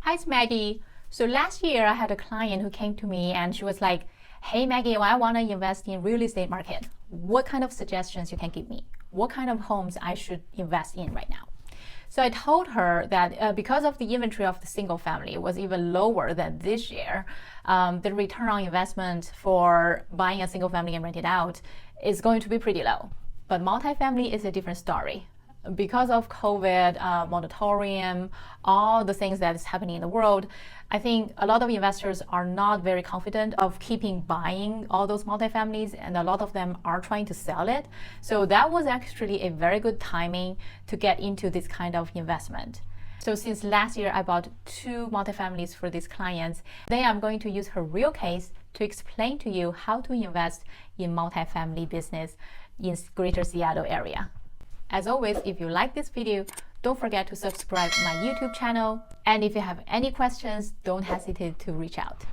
Hi, it's Maggie. So last year I had a client who came to me and she was like, hey Maggie, I want to invest in real estate market. What kind of suggestions you can give me? What kind of homes I should invest in right now? So I told her that because of the inventory of the single family was even lower than this year, the return on investment for buying a single family and rent it out is going to be pretty low. But multifamily is a different story. Because of COVID, moratorium, all the things that is happening in the world, I think a lot of investors are not very confident of keeping buying all those multifamilies, and a lot of them are trying to sell it. So that was actually a very good timing to get into this kind of investment. So since last year, I bought 2 multifamilies for these clients. Today, I'm going to use her real case to explain to you how to invest in multifamily business in Greater Seattle area. As always, if you like this video, don't forget to subscribe to my YouTube channel. And if you have any questions, don't hesitate to reach out.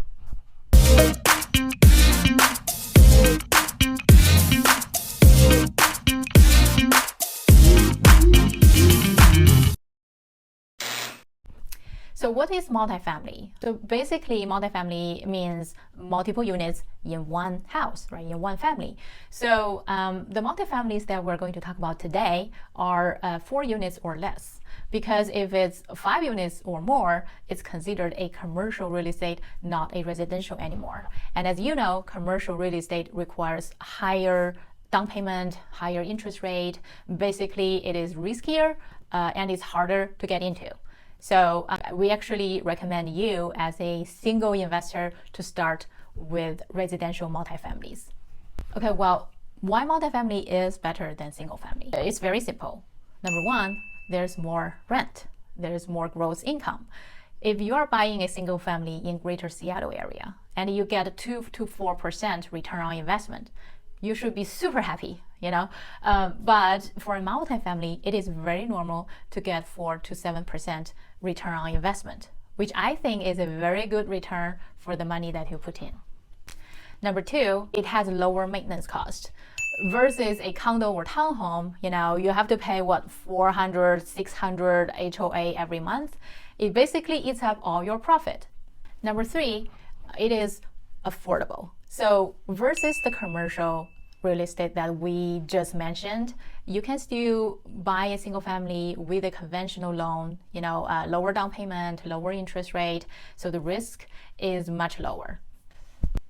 So what is multifamily? So basically, multifamily means multiple units in one house, right? In one family. So the multifamilies that we're going to talk about today are 4 units or less. Because if it's 5 units or more, it's considered a commercial real estate, not a residential anymore. And as you know, commercial real estate requires higher down payment, higher interest rate. Basically, it is riskier and it's harder to get into. So we actually recommend you as a single investor to start with residential multifamilies. Okay, well, why multifamily is better than single family? It's very simple. Number one, there's more rent. There's more gross income. If you are buying a single family in Greater Seattle area and you get a 2 to 4% return on investment, you should be super happy, you know. But for a multifamily, it is very normal to get 4 to 7% return on investment, which I think is a very good return for the money that you put in. Number 2, it has lower maintenance cost versus a condo or townhome. You know, you have to pay what, 400, 600 HOA every month. It basically eats up all your profit. Number 3, it is affordable. So versus the commercial real estate that we just mentioned, you can still buy a single family with a conventional loan, you know, lower down payment, lower interest rate. So the risk is much lower.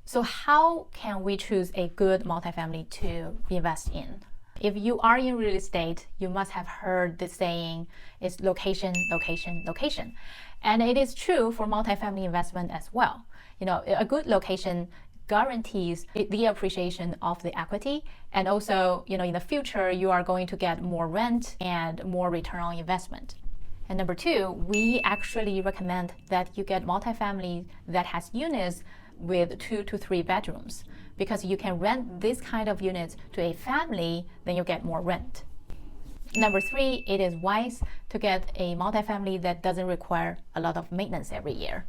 So how can we choose a good multifamily to invest in? If you are in real estate, you must have heard the saying, it's location, location, location. And it is true for multifamily investment as well. You know, a good location guarantees the appreciation of the equity, and also, you know, in the future you are going to get more rent and more return on investment. And number 2, we actually recommend that you get multifamily that has units with 2 to 3 bedrooms, because you can rent this kind of units to a family, then you get more rent. Number 3, it is wise to get a multifamily that doesn't require a lot of maintenance every year.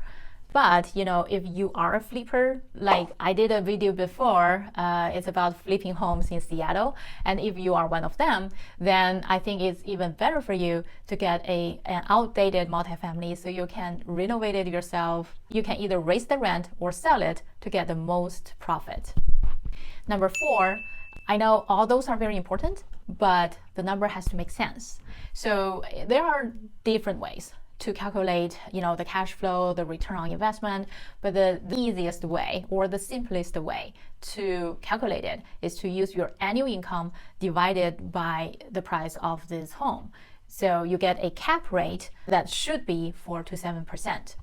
But, you know, if you are a flipper, like I did a video before, it's about flipping homes in Seattle. And if you are one of them, then I think it's even better for you to get an outdated multifamily so you can renovate it yourself. You can either raise the rent or sell it to get the most profit. Number 4, I know all those are very important, but the number has to make sense. So there are different ways to calculate, you know, the cash flow, the return on investment, but the easiest way or the simplest way to calculate it is to use your annual income divided by the price of this home. So you get a cap rate that should be 4 to 7%.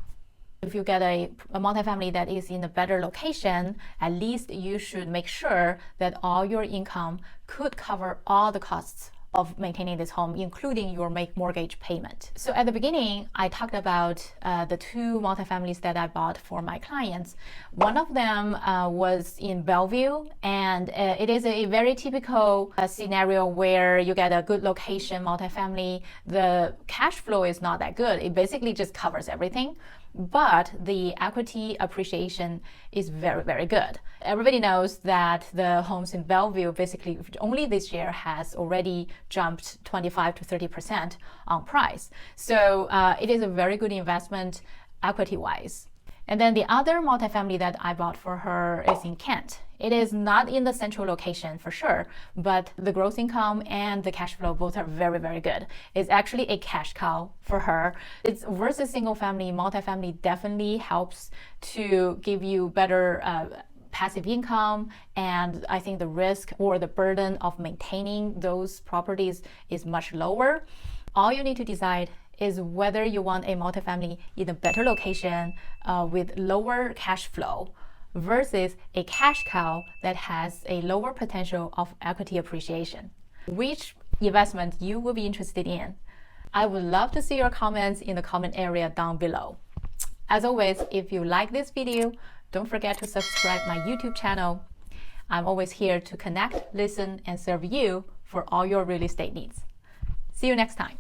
If you get a multifamily that is in a better location, at least you should make sure that all your income could cover all the costs of maintaining this home, including your mortgage payment. So at the beginning, I talked about the 2 multifamilies that I bought for my clients. One of them was in Bellevue, and it is a very typical scenario where you get a good location multifamily. The cash flow is not that good. It basically just covers everything, but the equity appreciation is very, very good. Everybody knows that the homes in Bellevue basically only this year has already jumped 25 to 30% on price. So it is a very good investment. equity-wise. And then the other multifamily that I bought for her is in Kent. It is not in the central location for sure, but the gross income and the cash flow both are very, very good. It's actually a cash cow for her. It's versus single family. Multifamily definitely helps to give you better passive income, and I think the risk or the burden of maintaining those properties is much lower. All you need to decide is whether you want a multifamily in a better location with lower cash flow versus a cash cow that has a lower potential of equity appreciation. Which investment you will be interested in? I would love to see your comments in the comment area down below. As always, if you like this video, don't forget to subscribe my YouTube channel. I'm always here to connect, listen, and serve you for all your real estate needs. See you next time.